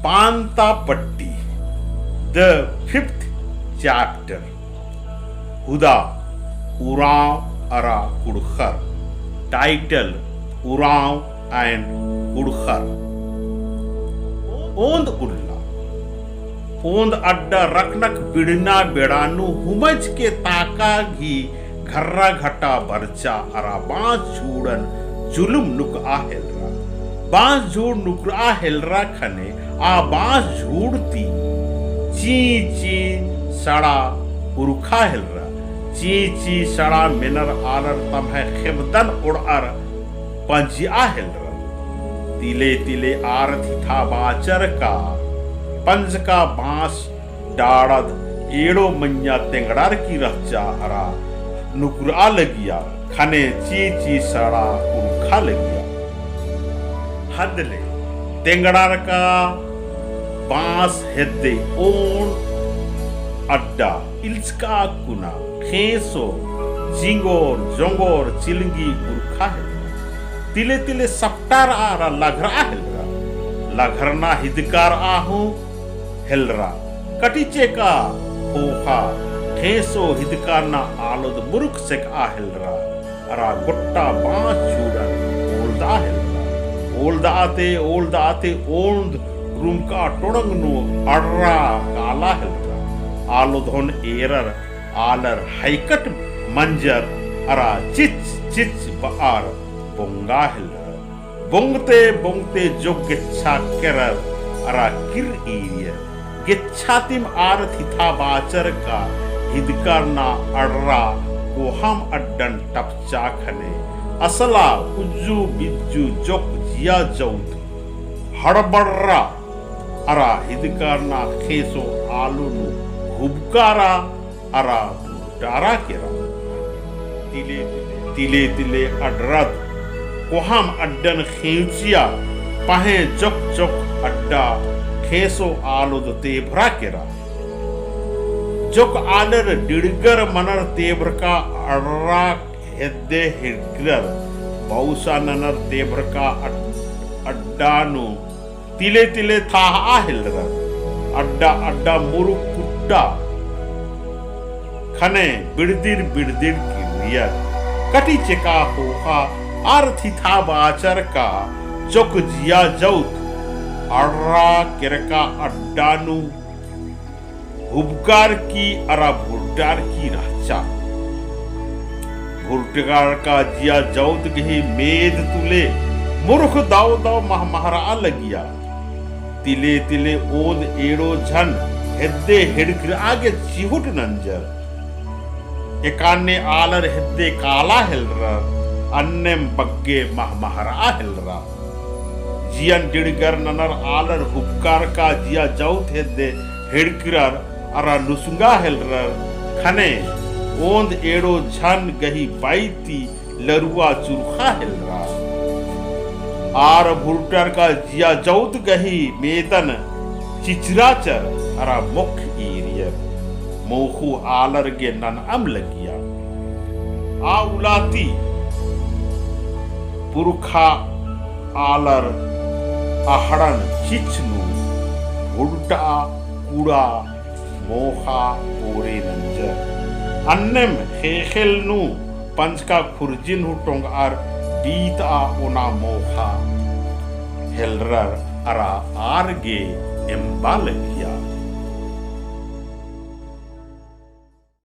पांतापट्टी, the fifth chapter. Huda Uram Ara Kudkhar. Title Uram and Kudkhar. ओंद Ulla ओंद अड्डा रखनक बिड़ना बेड़ानु हुमज के ताका घी घर्रा घटा बरचा अरा बांस झूड़न जुलुम नुक आहेलरा बांस झूड़ नुकरा हेलरा खने आ बांस झूड़ती ची ची सड़ा उरुखा हेलरा ची ची सड़ा मिनर आलर तमहे खिमदन उड़ार पंजिया हेलरा तिले तिले आरथी था बाचर का पंज का बांस डाड़द एड़ो मन्या तेंगड़ार की रचा हरा नुकरा लगिया खने ची ची सड़ा उरुखा लगिया हदले तेंगड़ार का बांस हेदे ओन अड्डा इल्सका कुना खेसो जिंगोर जोंगोर चिलंगी उर्खा है तिले तिले सप्तार आरा लघरा हेलरा लघरना हिदकार आहू हेलरा कटिचे का होखा खेसो हिदकारना आलोद मुरुख सेक आ हेलरा अरा गुट्टा बांस छूड़न ओल्दा हेलरा ओल्दा आते ओंद रूमका टोड़ंग नु अड्रा काला हेलरा आलोधोन एरर आलर हाइकट मंजर अरा चिच चिच बार बोंगा हेलरा बोंगते बोंगते जो गिच्छा केरर अरा किर ईरिय गिच्छातिम आरथी था बाचर का हिदकारना अड्रा को हम अड्डन टपचा खने असला उज्जू बिज्जू जोक जिया जौत हड़बड़रा अरा हिदकारना खेसो आलूनु हुबकारा अरा डारा केरा तिले तिले तिले अडरद कोहम अड्डन खेचिया पहे जोक जोक अड्डा खेसो आलूद तेभरा केरा जोक आलर डिड़गर मनर तेभर का अडरा हेद्दे हिडगर बहुसा ननर तेभर का अड्डानु तिले तिले था हिलरा अड्डा अड्डा मुरु कुट्टा खने बिड़दिर बिड़दिर की रियर कटी चेका होखा आरथी था बाचर का जोक जिया जौत अड्रा किरका अड्डानु हुबकार की अरा भुट्टार की राचा भुट्टार का जिया जौत गही मेद तुले मुरुख दाव दाव महमहरा लगिया तिले तिले ओद एड़ो झन हेद्दे हिड़कर आगे चिहुट नंजर एकाने आलर हेद्दे काला हेलरा अन्नेम बग्गे महमहरा हेलरा जियन डिड़गर ननर आलर हुबकार का जिया जौत हेद्दे हिड़कर अरा नुसुंगा हेलरा खने ओंद एड़ो झन गही बाईती लरुआ चुरखा हेलरा आर भुट्टर का जिया जौत गही मेदन चिचराचर अरा मुख ईरियर मोखू आलर गे नन अम लगिया आ उलाती पुरखा आलर आहड़न चिचनु भुट्टा कूड़ा मोखा पोरे नंजर अन्नम हेखेलनु पंच का खुरजिन हुटोंग आर बीत आ ओना मोखा हेलरर अरा आरगे एम्बा लगिया